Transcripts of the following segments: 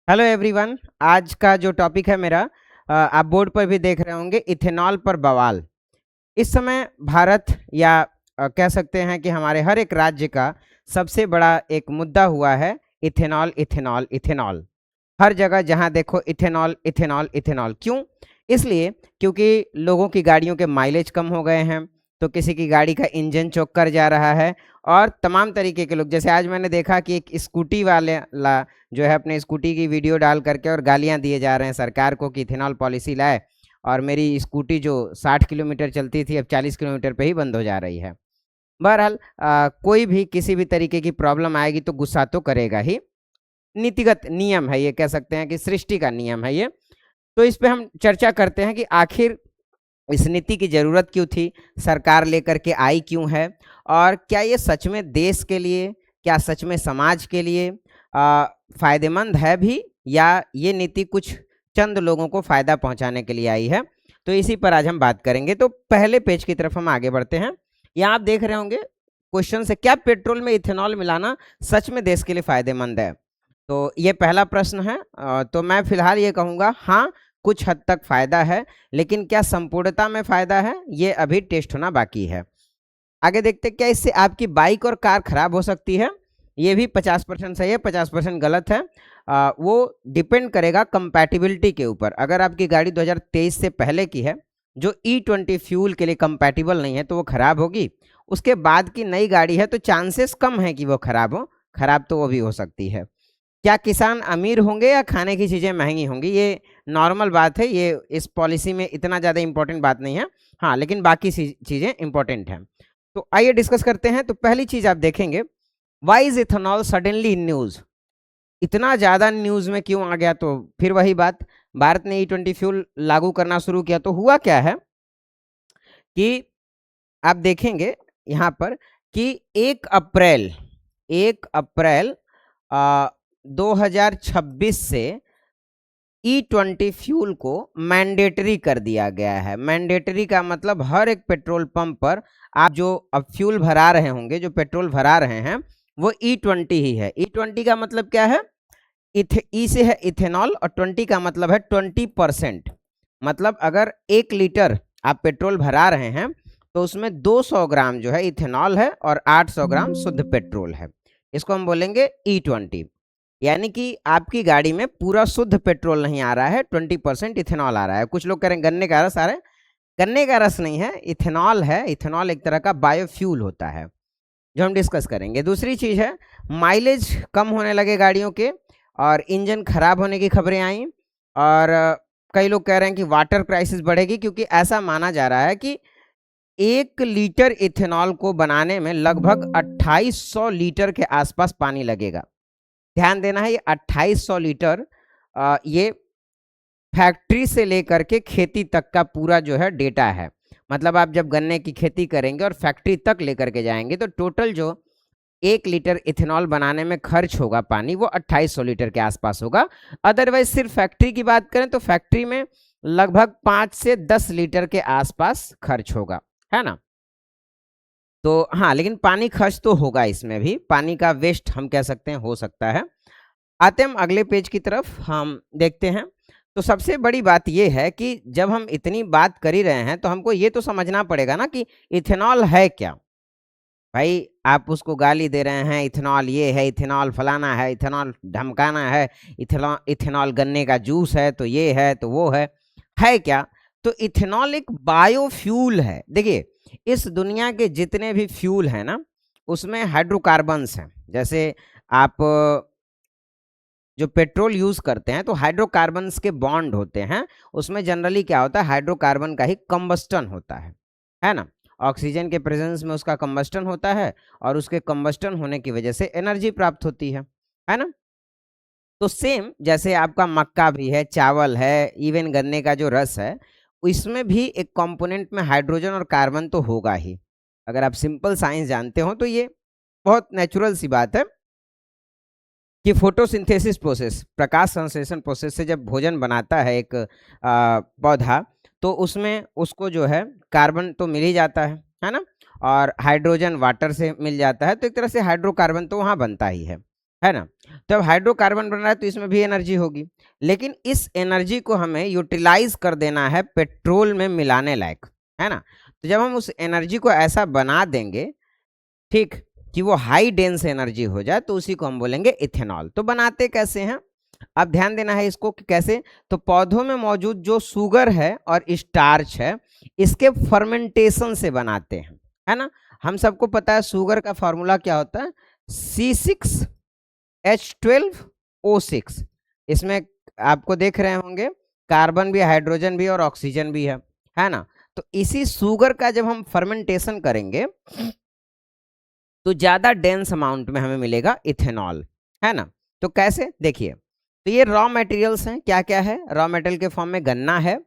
Hello everyone. आज का जो टॉपिक है मेरा, आप बोर्ड पर भी देख रहे होंगे, इथेनॉल पर बवाल। इस समय भारत या कह सकते हैं कि हमारे हर एक राज्य का सबसे बड़ा एक मुद्दा हुआ है इथेनॉल इथेनॉल इथेनॉल। हर जगह जहां देखो इथेनॉल इथेनॉल इथेनॉल। क्यों? इसलिए क्योंकि लोगों की गाड़ियों के माइलेज कम हो गए हैं, तो किसी की गाड़ी का इंजन चौक कर जा रहा है। और तमाम तरीके के लोग, जैसे आज मैंने देखा कि एक स्कूटी वाले ला जो है अपने स्कूटी की वीडियो डाल करके और गालियां दिए जा रहे हैं सरकार को कि इथेनॉल पॉलिसी लाए, और मेरी स्कूटी जो 60 किलोमीटर चलती थी अब 40 किलोमीटर पे ही बंद हो जा रही है। बहरहाल कोई भी किसी भी तरीके की प्रॉब्लम आएगी तो गुस्सा तो करेगा ही। नीतिगत नियम है ये, कह सकते हैं कि सृष्टि का नियम है ये। तो इस पे हम चर्चा करते हैं कि आखिर इस नीति की जरूरत क्यों थी, सरकार लेकर के आई क्यों है, और क्या ये सच में देश के लिए, क्या सच में समाज के लिए फायदेमंद है भी, या ये नीति कुछ चंद लोगों को फायदा पहुंचाने के लिए आई है। तो इसी पर आज हम बात करेंगे। तो पहले पेज की तरफ हम आगे बढ़ते हैं। यहाँ आप देख रहे होंगे क्वेश्चन से, क्या पेट्रोल में इथेनॉल मिलाना सच में देश के लिए फायदेमंद है? तो ये पहला प्रश्न है। तो मैं फिलहाल ये कहूँगा हाँ, कुछ हद तक फायदा है, लेकिन क्या संपूर्णता में फायदा है, ये अभी टेस्ट होना बाकी है। आगे देखते हैं, क्या इससे आपकी बाइक और कार खराब हो सकती है? ये भी 50% सही है, 50% गलत है। वो डिपेंड करेगा कंपैटिबिलिटी के ऊपर। अगर आपकी गाड़ी 2023 से पहले की है, जो E20 फ्यूल के लिए कंपैटिबल नहीं है, तो वो खराब होगी। उसके बाद की नई गाड़ी है तो चांसेस कम है कि वो खराब हो, खराब तो वो भी हो सकती है। क्या किसान अमीर होंगे या खाने की चीज़ें महंगी होंगी? ये नॉर्मल बात है, ये इस पॉलिसी में इतना ज़्यादा इंपॉर्टेंट बात नहीं है। हाँ, लेकिन बाकी चीज़ें इंपॉर्टेंट हैं। तो आइए डिस्कस करते हैं। तो पहली चीज़ आप देखेंगे, why is ethanol suddenly in news? इतना ज़्यादा न्यूज़ में क्यों आ गया? तो फिर वही बात, भारत ने E20 फ्यूल लागू करना शुरू किया तो हुआ क्या है कि आप देखेंगे यहाँ पर कि 1 अप्रैल 2026 से E20 फ्यूल को मैंडेटरी कर दिया गया है। मैंडेटरी का मतलब हर एक पेट्रोल पंप पर आप जो अब फ्यूल भरा रहे होंगे, जो पेट्रोल भरा रहे हैं, वो E20 ही है। E20 का मतलब क्या है? ई से है इथेनॉल, और 20 का मतलब है 20%। मतलब अगर 1 लीटर आप पेट्रोल भरा रहे हैं तो उसमें 200 ग्राम जो है इथेनॉल है और 800 ग्राम शुद्ध पेट्रोल है। इसको हम बोलेंगे E20। यानी कि आपकी गाड़ी में पूरा शुद्ध पेट्रोल नहीं आ रहा है, 20% इथेनॉल आ रहा है। कुछ लोग कह रहे हैं गन्ने का रस आ रहा है। गन्ने का रस नहीं है, इथेनॉल है। इथेनॉल एक तरह का बायोफ्यूल होता है, जो हम डिस्कस करेंगे। दूसरी चीज़ है, माइलेज कम होने लगे गाड़ियों के, और इंजन खराब होने की खबरें आई। और कई लोग कह रहे हैं कि वाटर क्राइसिस बढ़ेगी, क्योंकि ऐसा माना जा रहा है कि 1 लीटर इथेनॉल को बनाने में लगभग 2800 लीटर के आसपास पानी लगेगा। ध्यान देना है, ये 2800 लीटर ये फैक्ट्री से लेकर के खेती तक का पूरा जो है डेटा है। मतलब आप जब गन्ने की खेती करेंगे और फैक्ट्री तक लेकर के जाएंगे तो टोटल जो 1 लीटर इथेनॉल बनाने में खर्च होगा पानी, वो 2800 लीटर के आसपास होगा। अदरवाइज सिर्फ फैक्ट्री की बात करें तो फैक्ट्री में लगभग 5 से 10 लीटर के आसपास खर्च होगा, है ना? तो हाँ, लेकिन पानी खर्च तो होगा, इसमें भी पानी का वेस्ट हम कह सकते हैं हो सकता है। आते हम अगले पेज की तरफ, हम देखते हैं। तो सबसे बड़ी बात यह है कि जब हम इतनी बात कर ही रहे हैं तो हमको ये तो समझना पड़ेगा ना कि इथेनॉल है क्या। भाई, आप उसको गाली दे रहे हैं, इथेनॉल ये है, इथेनॉल फलाना है, इथेनॉल धमकाना है, इथेनॉल इथेनॉल गन्ने का जूस है, तो ये है तो वो है क्या? तो इथेनॉल एक बायोफ्यूल है। देखिए, इस दुनिया के जितने भी फ्यूल हैं ना, उसमें हाइड्रोकार्बन्स हैं। जैसे आप जो पेट्रोल यूज करते हैं तो हाइड्रोकार्बन्स के बॉन्ड होते हैं। उसमें जनरली क्या होता है, हाइड्रोकार्बन का ही कंबस्टन होता है ना? ऑक्सीजन के प्रेजेंस में उसका कंबस्टन होता है, और उसके कंबस्टन होने की वजह से एनर्जी प्राप्त होती है ना? तो सेम जैसे आपका मक्का भी है, चावल है, इवन गन्ने का जो रस है, इसमें भी एक कंपोनेंट में हाइड्रोजन और कार्बन तो होगा ही। अगर आप सिंपल साइंस जानते हो तो ये बहुत नेचुरल सी बात है कि फोटोसिंथेसिस प्रोसेस, प्रकाश संश्लेषण प्रोसेस से जब भोजन बनाता है एक पौधा, तो उसमें उसको जो है कार्बन तो मिल ही जाता है ना? और हाइड्रोजन वाटर से मिल जाता है, तो एक तरह से हाइड्रोकार्बन तो वहाँ बनता ही है है ना। तो अब हाइड्रोकार्बन बन रहा है तो इसमें भी एनर्जी होगी, लेकिन इस एनर्जी को हमें यूटिलाइज कर देना है पेट्रोल में मिलाने लायक, है ना। तो जब हम उस एनर्जी को ऐसा बना देंगे, ठीक, कि वो हाई डेंस एनर्जी हो जाए, तो उसी को हम बोलेंगे इथेनॉल। तो बनाते कैसे हैं, अब ध्यान देना है इसको कि कैसे। तो पौधों में मौजूद जो शुगर है और स्टार्च है, इसके फर्मेंटेशन से बनाते हैं, है ना। हम सबको पता है शुगर का फॉर्मूला क्या होता है, C6H12O6। इसमें आपको देख रहे होंगे कार्बन भी, हाइड्रोजन भी और ऑक्सीजन भी है ना। तो इसी शुगर का जब हम फर्मेंटेशन करेंगे तो ज्यादा डेंस अमाउंट में हमें मिलेगा इथेनॉल, है ना। तो कैसे, देखिए, तो ये रॉ मटेरियल्स हैं, क्या क्या है रॉ मटेरियल के फॉर्म में, गन्ना है,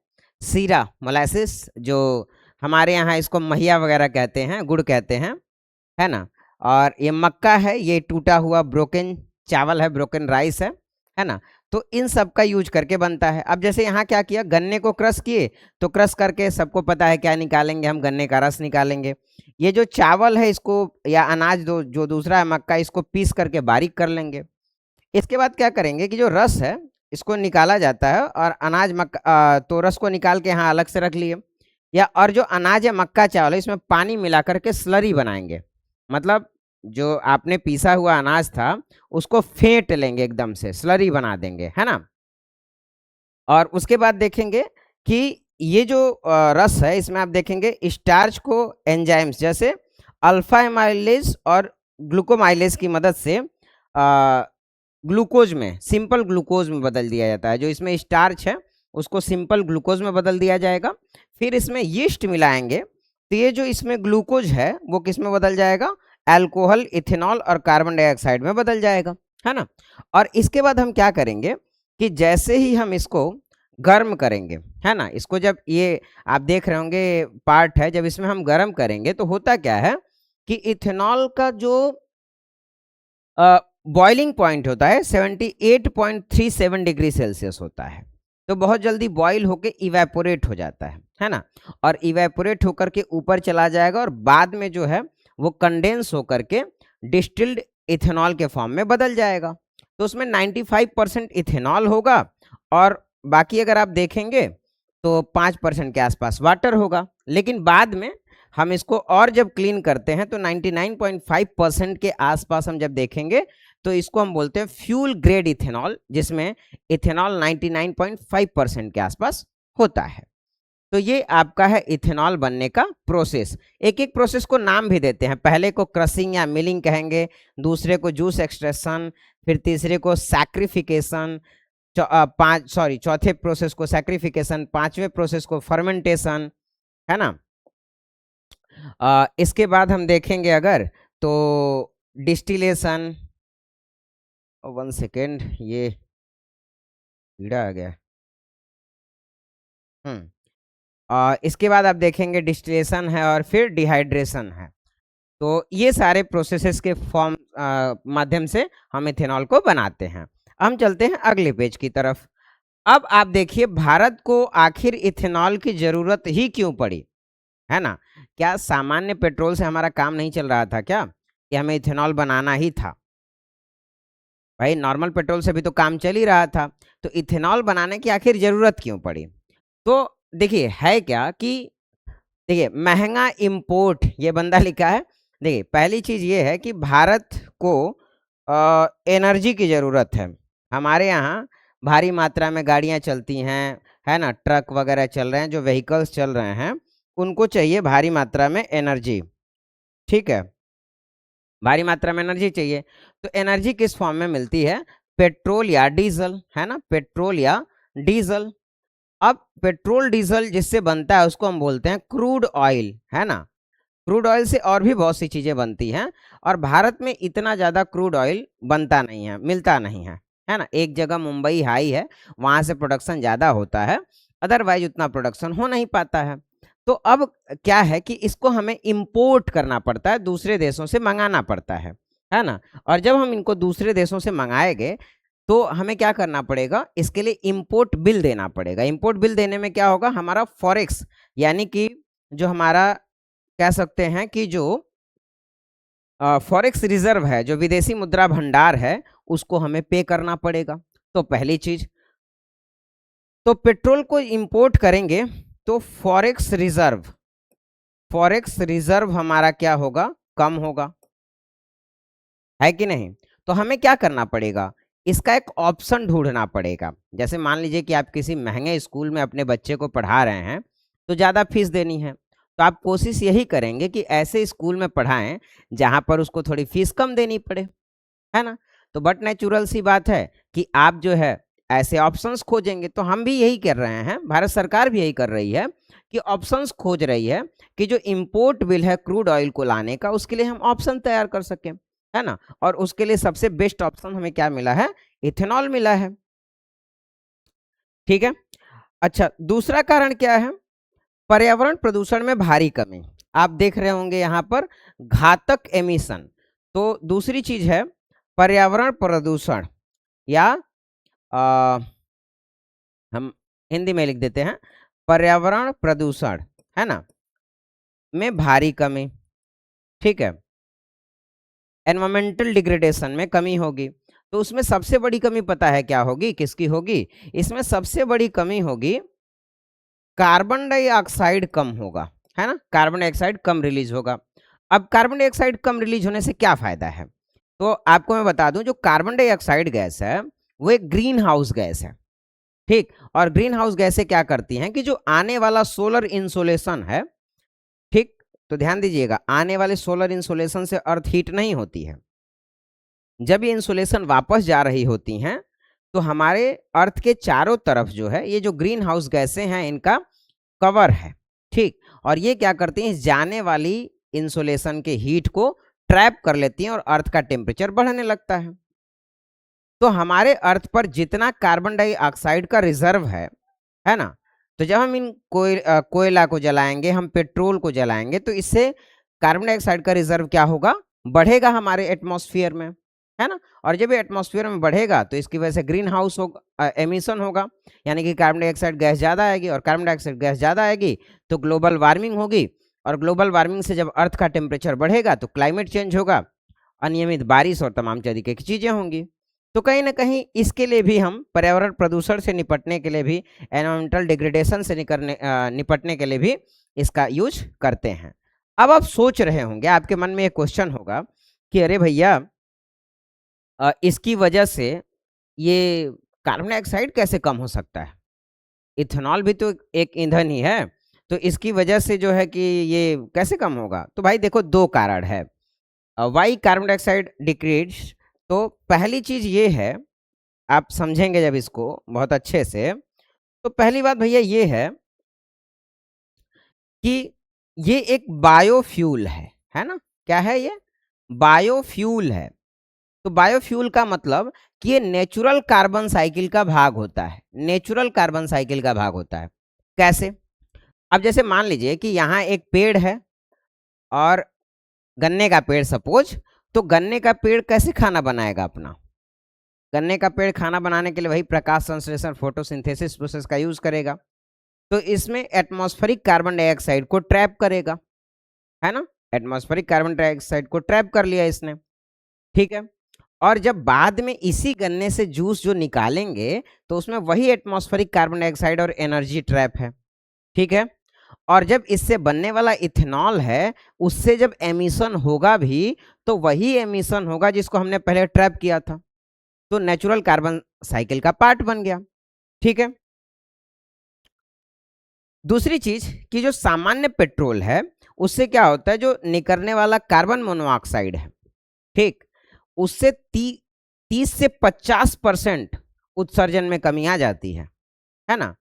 सीरा मोलासिस, जो हमारे यहाँ इसको महिया वगैरह कहते हैं, गुड़ कहते हैं, है ना। और ये मक्का है, ये टूटा हुआ ब्रोकन चावल है, ब्रोकन राइस है ना। तो इन सब का यूज करके बनता है। अब जैसे यहाँ क्या किया, गन्ने को क्रश किए, तो क्रश करके सबको पता है क्या निकालेंगे हम, गन्ने का रस निकालेंगे। ये जो चावल है इसको, या अनाज जो दूसरा है मक्का, इसको पीस करके बारीक कर लेंगे। इसके बाद क्या करेंगे कि जो रस है इसको निकाला जाता है, और अनाज मक्का, तो रस को निकाल के यहाँ अलग से रख लिए, या और जो अनाज है मक्का चावल है, इसमें पानी मिला करके स्लरी बनाएंगे। मतलब जो आपने पीसा हुआ अनाज था उसको फेंट लेंगे, एकदम से स्लरी बना देंगे, है ना। और उसके बाद देखेंगे कि ये जो रस है इसमें आप देखेंगे स्टार्च को एंजाइम्स जैसे अल्फा एमाइलेज और ग्लूकोमाइलेज की मदद से ग्लूकोज में, सिंपल ग्लूकोज में बदल दिया जाता है। जो इसमें स्टार्च है उसको सिंपल ग्लूकोज में बदल दिया जाएगा। फिर इसमें यीस्ट मिलाएंगे, तो ये जो इसमें ग्लूकोज है वो किस में बदल जाएगा, अल्कोहल, इथेनॉल और कार्बन डाइऑक्साइड में बदल जाएगा, है ना। और इसके बाद हम क्या करेंगे कि जैसे ही हम इसको गर्म करेंगे, है ना, इसको जब ये आप देख रहे होंगे पार्ट है, जब इसमें हम गर्म करेंगे तो होता क्या है कि इथेनॉल का जो बॉइलिंग पॉइंट होता है 78.37 डिग्री सेल्सियस होता है। तो बहुत जल्दी बॉईल होके इवेपोरेट हो जाता है ना। और इवेपोरेट होकर के ऊपर चला जाएगा, और बाद में जो है वो कंडेंस होकर के डिस्टिल्ड इथेनॉल के फॉर्म में बदल जाएगा। तो उसमें 95% इथेनॉल होगा, और बाकी अगर आप देखेंगे तो 5% के आसपास वाटर होगा। लेकिन बाद में हम इसको और जब क्लीन करते हैं तो 99.5% के आसपास हम जब देखेंगे तो इसको हम बोलते हैं फ्यूल ग्रेड इथेनॉल, जिसमें इथेनॉल 99.5% के आसपास होता है। तो ये आपका है इथेनॉल बनने का प्रोसेस। एक एक प्रोसेस को नाम भी देते हैं, पहले को क्रशिंग या मिलिंग कहेंगे, दूसरे को जूस एक्सट्रैक्शन, फिर तीसरे को सैक्रिफिकेशन, चौथे प्रोसेस को सैक्रिफिकेशन, पांचवें प्रोसेस को फर्मेंटेशन, है ना। इसके बाद हम देखेंगे अगर तो डिस्टिलेशन, 1 सेकेंड, ये कीड़ा आ गया। इसके बाद आप देखेंगे डिस्टिलेशन है और फिर डिहाइड्रेशन है। तो ये सारे प्रोसेसेस के फॉर्म माध्यम से हम इथेनॉल को बनाते हैं। हम चलते हैं अगले पेज की तरफ। अब आप देखिए भारत को आखिर इथेनॉल की जरूरत ही क्यों पड़ी, है ना। क्या सामान्य पेट्रोल से हमारा काम नहीं चल रहा था क्या, कि हमें इथेनॉल बनाना ही था। भाई नॉर्मल पेट्रोल से भी तो काम चल ही रहा था, तो इथेनॉल बनाने की आखिर जरूरत क्यों पड़ी। तो देखिए है क्या कि देखिए महंगा इंपोर्ट, ये बंदा लिखा है। देखिए पहली चीज ये है कि भारत को एनर्जी की जरूरत है। हमारे यहाँ भारी मात्रा में गाड़ियाँ चलती हैं, है ना, ट्रक वगैरह चल रहे हैं, जो व्हीकल्स चल रहे हैं उनको चाहिए भारी मात्रा में एनर्जी, ठीक है, भारी मात्रा में एनर्जी चाहिए। तो एनर्जी किस फॉर्म में मिलती है, पेट्रोल या डीजल, है ना, पेट्रोल या डीजल। अब पेट्रोल डीजल जिससे बनता है उसको हम बोलते हैं क्रूड ऑयल, है ना। क्रूड ऑयल से और भी बहुत सी चीजें बनती हैं, और भारत में इतना ज्यादा क्रूड ऑयल बनता नहीं है, मिलता नहीं है ना। एक जगह मुंबई हाई है, वहां से प्रोडक्शन ज्यादा होता है, अदरवाइज उतना प्रोडक्शन हो नहीं पाता है। तो अब क्या है कि इसको हमें इंपोर्ट करना पड़ता है, दूसरे देशों से मंगाना पड़ता है ना। और जब हम इनको दूसरे देशों से मंगाएंगे तो हमें क्या करना पड़ेगा, इसके लिए इंपोर्ट बिल देना पड़ेगा। इंपोर्ट बिल देने में क्या होगा, हमारा फॉरेक्स, यानी कि जो हमारा कह सकते हैं कि जो फॉरेक्स रिजर्व है, जो विदेशी मुद्रा भंडार है, उसको हमें पे करना पड़ेगा। तो पहली चीज, तो पेट्रोल को इंपोर्ट करेंगे तो फॉरेक्स रिजर्व हमारा क्या होगा, कम होगा, है कि नहीं। तो हमें क्या करना पड़ेगा, इसका एक ऑप्शन ढूंढना पड़ेगा। जैसे मान लीजिए कि आप किसी महंगे स्कूल में अपने बच्चे को पढ़ा रहे हैं, तो ज़्यादा फीस देनी है, तो आप कोशिश यही करेंगे कि ऐसे स्कूल में पढ़ाएं जहां पर उसको थोड़ी फीस कम देनी पड़े, है ना। तो बट नेचुरल सी बात है कि आप जो है ऐसे ऑप्शंस खोजेंगे। तो हम भी यही कर रहे हैं, भारत सरकार भी यही कर रही है कि ऑप्शंस खोज रही है कि जो इंपोर्ट बिल है क्रूड ऑयल को लाने का, उसके लिए हम ऑप्शन तैयार कर सकें, है ना। और उसके लिए सबसे बेस्ट ऑप्शन हमें क्या मिला है, इथेनॉल मिला है, ठीक है। अच्छा, दूसरा कारण क्या है, पर्यावरण प्रदूषण में भारी कमी। आप देख रहे होंगे यहाँ पर घातक एमिशन। तो दूसरी चीज है पर्यावरण प्रदूषण, या हम हिंदी में लिख देते हैं पर्यावरण प्रदूषण, है ना, में भारी कमी, ठीक है। एनवायरमेंटल डिग्रेडेशन में कमी होगी। तो उसमें सबसे बड़ी कमी पता है क्या होगी, किसकी होगी, इसमें सबसे बड़ी कमी होगी कार्बन डाइऑक्साइड कम होगा, है ना, कार्बन डाइऑक्साइड कम रिलीज होगा। अब कार्बन डाइऑक्साइड कम रिलीज होने से क्या फायदा है, तो आपको मैं बता दूं, जो कार्बन डाइऑक्साइड गैस है वो एक ग्रीन हाउस गैस है, ठीक। और ग्रीन हाउस गैसें क्या करती हैं कि जो आने वाला सोलर इंसोलेशन है, ठीक, तो ध्यान दीजिएगा, आने वाले सोलर इंसोलेशन से अर्थ हीट नहीं होती है। जब ये इंसुलेशन वापस जा रही होती हैं, तो हमारे अर्थ के चारों तरफ जो है ये जो ग्रीन हाउस गैसें हैं इनका कवर है, ठीक। और ये क्या करती हैं, जाने वाली इंसुलेशन के हीट को ट्रैप कर लेती हैं और अर्थ का टेम्परेचर बढ़ने लगता है। तो हमारे अर्थ पर जितना कार्बन डाइऑक्साइड का रिजर्व है ना, तो जब हम इन कोयला को जलाएंगे, हम पेट्रोल को जलाएंगे, तो इससे कार्बन डाइऑक्साइड का रिजर्व क्या होगा, बढ़ेगा हमारे एटमॉस्फेयर में, है ना। और जब ये एटमॉस्फेयर में बढ़ेगा तो इसकी वजह से ग्रीन हाउस होगा, एमिशन होगा, यानी कि कार्बन डाइऑक्साइड गैस ज़्यादा आएगी, और कार्बन डाइऑक्साइड गैस ज़्यादा आएगी तो ग्लोबल वार्मिंग होगी, और ग्लोबल वार्मिंग से जब अर्थ का टेम्परेचर बढ़ेगा तो क्लाइमेट चेंज होगा, अनियमित बारिश और तमाम तरीके की चीज़ें होंगी। तो कहीं ना कहीं इसके लिए भी हम पर्यावरण प्रदूषण से निपटने के लिए भी, एनवायरमेंटल डिग्रेडेशन से निपटने के लिए भी इसका यूज करते हैं। अब आप सोच रहे होंगे, आपके मन में एक क्वेश्चन होगा कि अरे भैया, इसकी वजह से ये कार्बन डाइऑक्साइड कैसे कम हो सकता है, इथेनॉल भी तो एक ईंधन ही है, तो इसकी वजह से जो है कि ये कैसे कम होगा। तो भाई देखो, दो कारण है वाई कार्बन डाइऑक्साइड डिक्रीज। तो पहली चीज ये है, आप समझेंगे जब इसको बहुत अच्छे से, तो पहली बात भैया ये है कि ये एक बायोफ्यूल है ना, क्या है ये, बायोफ्यूल है। तो बायोफ्यूल का मतलब कि ये नेचुरल कार्बन साइकिल का भाग होता है, नेचुरल कार्बन साइकिल का भाग होता है। कैसे, अब जैसे मान लीजिए कि यहाँ एक पेड़ है, और गन्ने का पेड़ सपोज, तो गन्ने का पेड़ कैसे खाना बनाएगा अपना, गन्ने का पेड़ खाना बनाने के लिए वही प्रकाश संश्लेषण फोटोसिंथेसिस प्रोसेस का यूज करेगा। तो इसमें एटमॉस्फेरिक कार्बन डाइऑक्साइड को ट्रैप करेगा, है ना, एटमॉस्फेरिक कार्बन डाइऑक्साइड को ट्रैप कर लिया इसने, ठीक है। और जब बाद में इसी गन्ने से जूस जो निकालेंगे, तो उसमें वही एटमॉस्फेरिक कार्बन डाइऑक्साइड और एनर्जी ट्रैप है, ठीक है। और जब इससे बनने वाला इथेनॉल है, उससे जब एमिशन होगा भी, तो वही एमिशन होगा जिसको हमने पहले ट्रैप किया था, तो नेचुरल कार्बन साइकिल का पार्ट बन गया, ठीक है। दूसरी चीज कि जो सामान्य पेट्रोल है, उससे क्या होता है, जो निकलने वाला कार्बन मोनोऑक्साइड है, ठीक, उससे 30 से 50% उत्सर्जन में कमी आ जाती है ना।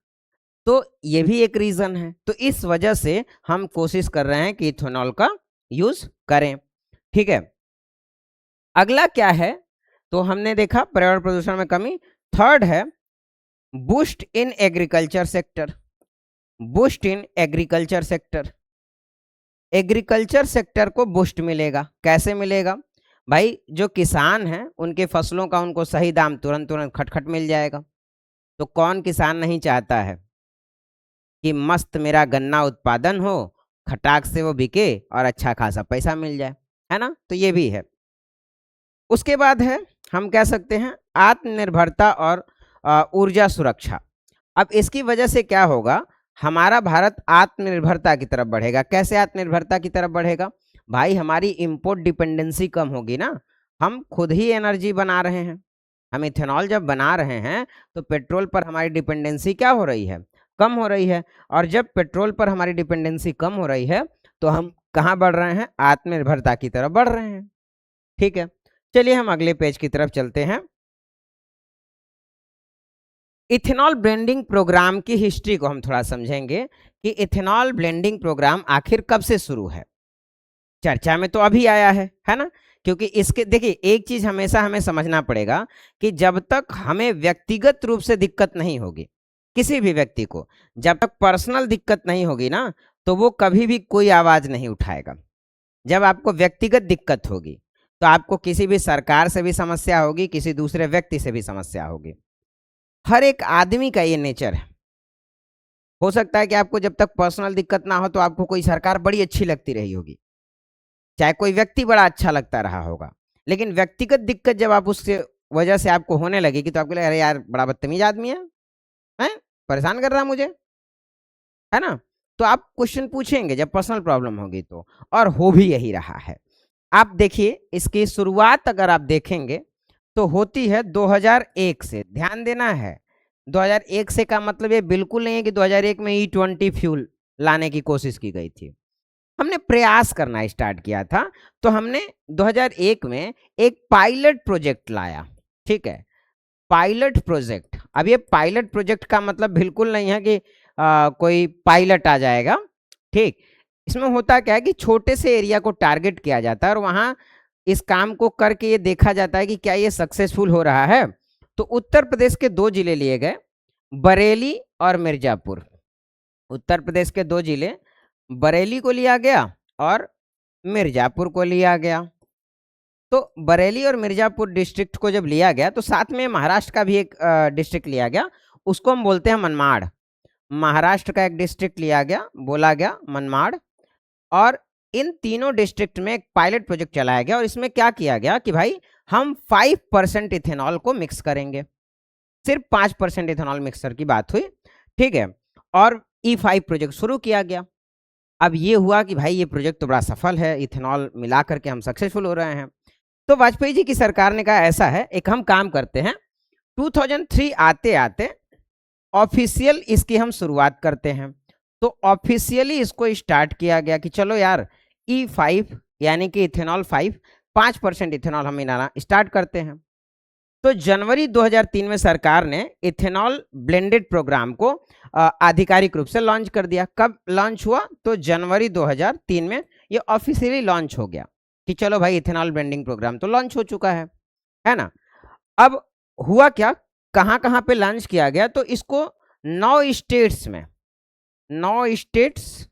तो ये भी एक रीजन है। तो इस वजह से हम कोशिश कर रहे हैं कि इथेनॉल का यूज करें, ठीक है। अगला क्या है, तो हमने देखा पर्यावरण प्रदूषण में कमी। थर्ड है boost in agriculture sector, boost in agriculture sector, agriculture sector को बूस्ट मिलेगा। कैसे मिलेगा भाई, जो किसान हैं उनके फसलों का उनको सही दाम तुरंत तुरंत खटखट मिल जाएगा। तो कौन किसान नहीं चाहता है कि मस्त मेरा गन्ना उत्पादन हो, खटाक से वो बिके और अच्छा खासा पैसा मिल जाए। है ना, तो ये भी है। उसके बाद है, हम कह सकते हैं आत्मनिर्भरता और ऊर्जा सुरक्षा। अब इसकी वजह से क्या होगा, हमारा भारत आत्मनिर्भरता की तरफ बढ़ेगा। कैसे आत्मनिर्भरता की तरफ बढ़ेगा भाई, हमारी इंपोर्ट डिपेंडेंसी कम होगी ना, हम खुद ही एनर्जी बना रहे हैं। हम इथेनॉल जब बना रहे हैं तो पेट्रोल पर हमारी डिपेंडेंसी क्या हो रही है, कम हो रही है। और जब पेट्रोल पर हमारी डिपेंडेंसी कम हो रही है तो हम कहाँ बढ़ रहे हैं, आत्मनिर्भरता की तरफ बढ़ रहे हैं। ठीक है, चलिए हम अगले पेज की तरफ चलते हैं। इथेनॉल ब्लेंडिंग प्रोग्राम की हिस्ट्री को हम थोड़ा समझेंगे कि इथेनॉल ब्लेंडिंग प्रोग्राम आखिर कब से शुरू है। चर्चा में तो अभी आया है ना, क्योंकि इसके देखिए एक चीज हमेशा हमें समझना पड़ेगा कि जब तक हमें व्यक्तिगत रूप से दिक्कत नहीं होगी, किसी भी व्यक्ति को जब तक पर्सनल दिक्कत नहीं होगी ना, तो वो कभी भी कोई आवाज नहीं उठाएगा। जब आपको व्यक्तिगत दिक्कत होगी तो आपको किसी भी सरकार से भी समस्या होगी, किसी दूसरे व्यक्ति से भी समस्या होगी। हर एक आदमी का ये नेचर है। हो सकता है कि आपको जब तक पर्सनल दिक्कत ना हो तो आपको कोई सरकार बड़ी अच्छी लगती रही होगी, चाहे कोई व्यक्ति बड़ा अच्छा लगता रहा होगा, लेकिन व्यक्तिगत दिक्कत जब आप उससे वजह से आपको होने लगेगी तो आपको लगे अरे यार बड़ा बदतमीज आदमी है, परेशान कर रहा मुझे, है ना। तो आप क्वेश्चन पूछेंगे जब पर्सनल प्रॉब्लम होगी तो, और हो भी यही रहा है। आप देखिए इसकी शुरुआत अगर आप देखेंगे तो होती है 2001 से। ध्यान देना है 2001 से का मतलब ये बिल्कुल नहीं है कि 2001 में E20 फ्यूल लाने की कोशिश की गई थी। हमने प्रयास करना स्टार्ट किया था, तो हमने 2001 में एक पायलट प्रोजेक्ट लाया। ठीक है, पायलट प्रोजेक्ट। अब ये पायलट प्रोजेक्ट का मतलब बिल्कुल नहीं है कि कोई पायलट आ जाएगा। ठीक, इसमें होता क्या है कि छोटे से एरिया को टारगेट किया जाता है और वहां इस काम को करके ये देखा जाता है कि क्या ये सक्सेसफुल हो रहा है। तो उत्तर प्रदेश के 2 जिले लिए गए, बरेली और मिर्जापुर। उत्तर प्रदेश के 2 जिले, बरेली को लिया गया और मिर्जापुर को लिया गया। तो बरेली और मिर्जापुर डिस्ट्रिक्ट को जब लिया गया तो साथ में महाराष्ट्र का भी एक डिस्ट्रिक्ट लिया गया, उसको हम बोलते हैं मनमाड़। महाराष्ट्र का एक डिस्ट्रिक्ट लिया गया, बोला गया मनमाड़। और इन तीनों डिस्ट्रिक्ट में एक पायलट प्रोजेक्ट चलाया गया और इसमें क्या किया गया कि भाई हम 5% इथेनॉल को मिक्स करेंगे। सिर्फ 5% इथेनॉल मिक्सर की बात हुई। ठीक है, और E5 प्रोजेक्ट शुरू किया गया। अब ये हुआ कि भाई ये प्रोजेक्ट तो बड़ा सफल है, इथेनॉल मिला करके हम सक्सेसफुल हो रहे हैं। तो वाजपेयी जी की सरकार ने कहा ऐसा है, एक हम काम करते हैं, 2003 आते आते ऑफिशियल इसकी हम शुरुआत करते हैं। तो ऑफिशियली इसको स्टार्ट किया गया कि चलो यार E5 यानी कि इथेनॉल 5% इथेनॉल हम मिलाना स्टार्ट करते हैं। तो जनवरी 2003 में सरकार ने इथेनॉल ब्लेंडेड प्रोग्राम को आधिकारिक रूप से लॉन्च कर दिया। कब लॉन्च हुआ, तो जनवरी 2003 में ये ऑफिशियली लॉन्च हो गया कि चलो भाई इथेनॉल ब्लेंडिंग प्रोग्राम तो लॉन्च हो चुका है ना। अब हुआ क्या, कहां कहां पे लॉन्च किया गया, तो इसको 9 स्टेट्स में, 9 स्टेट्स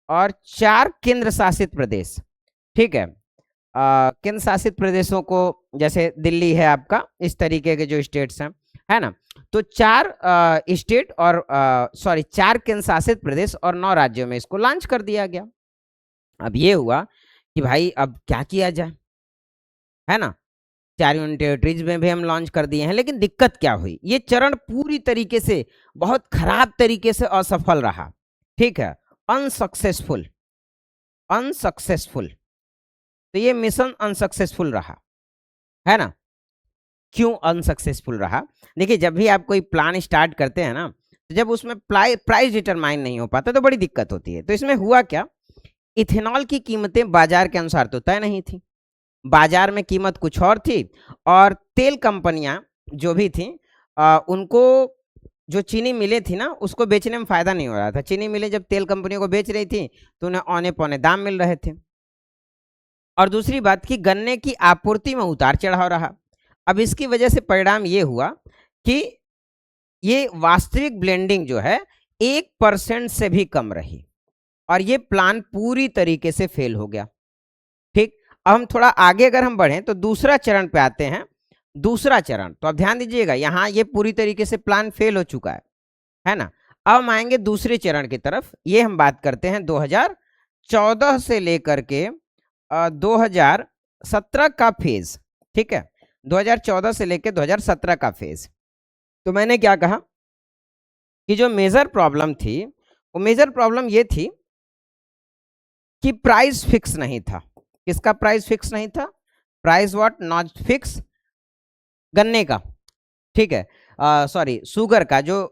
और 4 केंद्र शासित प्रदेश। ठीक है, केंद्र शासित प्रदेशों को जैसे दिल्ली है आपका, इस तरीके के जो स्टेट्स हैं, है ना। तो 4 स्टेट और 4 केंद्र शासित प्रदेश और 9 राज्यों में इसको लॉन्च कर दिया गया। अब ये हुआ कि भाई अब क्या किया जाए, है ना। 4 यूनियन टेरिटरीज में भी हम लॉन्च कर दिए हैं, लेकिन दिक्कत क्या हुई, ये चरण पूरी तरीके से बहुत खराब तरीके से असफल रहा। ठीक है, अनसक्सेसफुल, अनसक्सेसफुल। तो ये मिशन अनसक्सेसफुल रहा, है ना। क्यों अनसक्सेसफुल रहा, देखिए जब भी आप कोई प्लान स्टार्ट करते हैं ना, तो जब उसमें प्राइस डिटरमाइन नहीं हो पाता तो बड़ी दिक्कत होती है। तो इसमें हुआ क्या, इथेनॉल की कीमतें बाजार के अनुसार तो तय नहीं थी, बाजार में कीमत कुछ और थी, और तेल कंपनियां जो भी थी उनको जो चीनी मिलें थी ना उसको बेचने में फायदा नहीं हो रहा था। चीनी मिलें जब तेल कंपनियों को बेच रही थी तो उन्हें औने पौने दाम मिल रहे थे। और दूसरी बात कि गन्ने की आपूर्ति में उतार चढ़ाव रहा। अब इसकी वजह से परिणाम ये हुआ कि ये वास्तविक ब्लेंडिंग जो है 1% से भी कम रही और ये प्लान पूरी तरीके से फेल हो गया। ठीक, अब हम थोड़ा आगे अगर हम बढ़ें तो दूसरा चरण पे आते हैं। दूसरा चरण, तो अब ध्यान दीजिएगा, यहाँ ये पूरी तरीके से प्लान फेल हो चुका है ना। अब हम आएंगे दूसरे चरण की तरफ। ये हम बात करते हैं 2014 से लेकर के 2017 का फेज, ठीक है, 2014 से लेकर 2017 का फेज। तो मैंने क्या कहा कि जो मेजर प्रॉब्लम थी, वो मेजर प्रॉब्लम ये थी कि प्राइस फिक्स नहीं था। किसका प्राइस फिक्स नहीं था? प्राइस व्हाट नॉट फिक्स, गन्ने का, ठीक है, सॉरी शुगर का, जो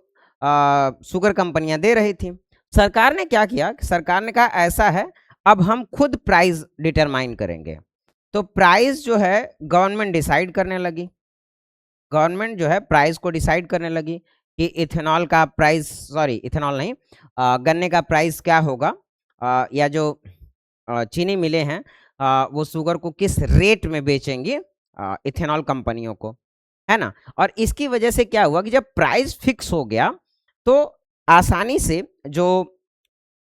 शुगर कंपनियां दे रही थी। सरकार ने क्या किया, सरकार ने कहा ऐसा है अब हम खुद प्राइस डिटरमाइन करेंगे। तो प्राइस जो है गवर्नमेंट डिसाइड करने लगी, गवर्नमेंट जो है प्राइस को डिसाइड करने लगी कि इथेनॉल का प्राइस, सॉरी इथेनॉल नहीं, गन्ने का प्राइस क्या होगा, या जो चीनी मिले हैं वो शुगर को किस रेट में बेचेंगे इथेनॉल कंपनियों को, है ना। और इसकी वजह से क्या हुआ कि जब प्राइस फिक्स हो गया तो आसानी से जो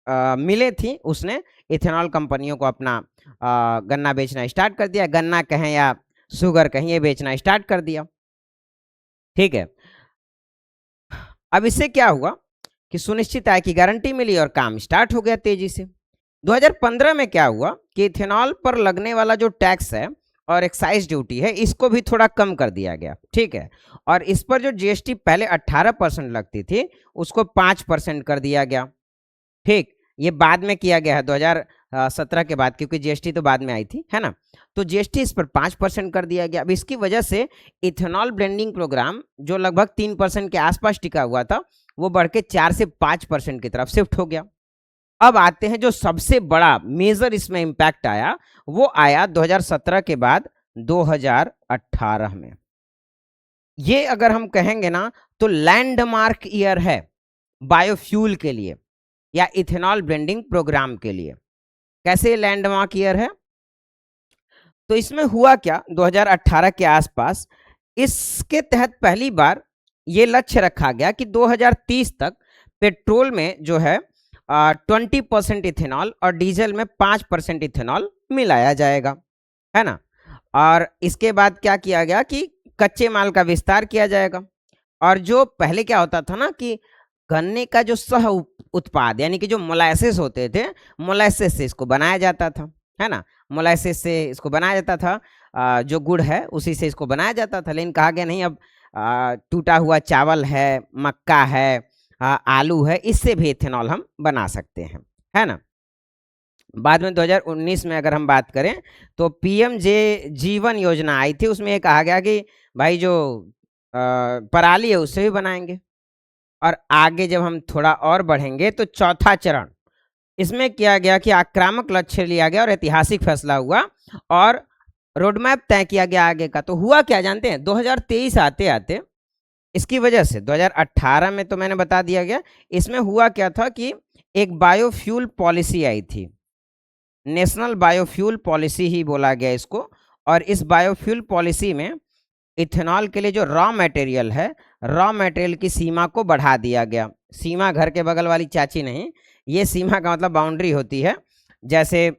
मिले थी उसने इथेनॉल कंपनियों को अपना गन्ना बेचना स्टार्ट कर दिया, गन्ना कहें या शुगर कहें, ये बेचना स्टार्ट कर दिया, ठीक है। अब इससे क्या हुआ कि सुनिश्चित आय की गारंटी मिली और काम स्टार्ट हो गया तेजी से। 2015 में क्या हुआ कि इथेनॉल पर लगने वाला जो टैक्स है और एक्साइज ड्यूटी है इसको भी थोड़ा कम कर दिया गया, ठीक है। और इस पर जो जीएसटी पहले 18% लगती थी उसको 5% कर दिया गया, ठीक। ये बाद में किया गया है 2017 के बाद, क्योंकि जीएसटी तो बाद में आई थी, है ना। तो जीएसटी इस पर 5% कर दिया गया। अब इसकी वजह से इथेनॉल ब्लेंडिंग प्रोग्राम जो लगभग 3% के आसपास टिका हुआ था वो बढ़ के 4 से 5% की तरफ शिफ्ट हो गया। अब आते हैं जो सबसे बड़ा मेजर इसमें इंपैक्ट आया, वो आया 2017 के बाद 2018 में। ये अगर हम कहेंगे ना तो लैंडमार्क ईयर है बायोफ्यूल के लिए या इथेनॉल ब्लेंडिंग प्रोग्राम के लिए। कैसे लैंडमार्क ईयर है? तो इसमें हुआ क्या, 2018 के आसपास इसके तहत पहली बार ये लक्ष्य रखा गया कि 2030 तक पेट्रोल में जो है 20% इथेनॉल और डीजल में 5% इथेनॉल मिलाया जाएगा, है ना। और इसके बाद क्या किया गया कि कच्चे माल का विस्तार किया जाएगा। और जो पहले क्या होता था ना कि गन्ने का जो सह उत्पाद यानी कि जो मोलासेस होते थे, मोलासेस से इसको बनाया जाता था, है ना। मोलासेस से इसको बनाया जाता था, जो गुड़ है उसी से इसको बनाया जाता था। लेकिन कहा गया नहीं, अब टूटा हुआ चावल है, मक्का है, आलू है, इससे भी इथेनॉल हम बना सकते हैं, है ना। बाद में 2019 में अगर हम बात करें तो पीएमजे जीवन योजना आई थी, उसमें ये कहा गया कि भाई जो पराली है उससे भी बनाएंगे। और आगे जब हम थोड़ा और बढ़ेंगे तो चौथा चरण इसमें किया गया कि आक्रामक लक्ष्य लिया गया और ऐतिहासिक फैसला हुआ और रोडमैप तय किया गया आगे का। तो हुआ क्या जानते हैं, 2023 आते आते इसकी वजह से 2018 में तो मैंने बता दिया गया, इसमें हुआ क्या था कि एक बायोफ्यूल पॉलिसी आई थी, नेशनल बायोफ्यूल पॉलिसी ही बोला गया इसको। और इस बायोफ्यूल पॉलिसी में इथेनॉल के लिए जो रॉ मटेरियल है, रॉ मटेरियल की सीमा को बढ़ा दिया गया। सीमा घर के बगल वाली चाची नहीं, ये सीमा का मतलब बाउंड्री होती है। जैसे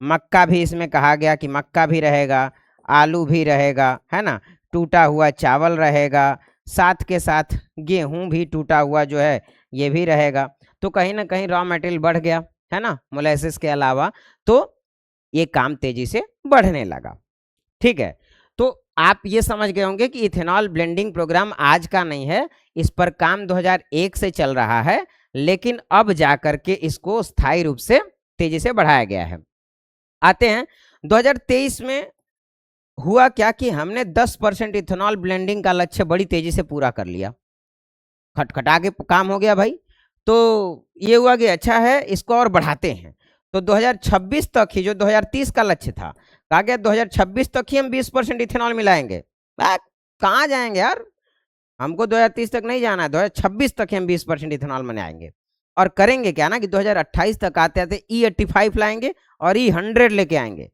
मक्का भी इसमें कहा गया कि मक्का भी रहेगा, आलू भी रहेगा, है ना, टूटा हुआ चावल रहेगा, साथ के साथ गेहूं भी टूटा हुआ जो है ये भी रहेगा। तो कहीं ना कहीं रॉ मटेरियल बढ़ गया, है ना, मोलेसिस के अलावा। तो ये काम तेजी से बढ़ने लगा, ठीक है। तो आप ये समझ गए होंगे कि इथेनॉल ब्लेंडिंग प्रोग्राम आज का नहीं है, इस पर काम 2001 से चल रहा है, लेकिन अब जाकर के इसको स्थायी रूप से तेजी से बढ़ाया गया है। आते हैं 2023 में हुआ क्या कि हमने 10% इथेनॉल ब्लेंडिंग का लक्ष्य बड़ी तेजी से पूरा कर लिया, खटखटा के काम हो गया भाई। तो ये हुआ कि अच्छा है इसको और बढ़ाते हैं। तो 2026 तक ही जो 2030 का लक्ष्य था, कहा गया 2026 तक ही हम 20% इथेनॉल मिलाएंगे। कहाँ जाएंगे यार, हमको 2030 तक नहीं जाना है, 2026 तक ही हम 20% इथेनॉल बनाएंगे। और करेंगे क्या ना कि 2028 तक आते आते E85 लाएंगे और E100 लेके आएंगे,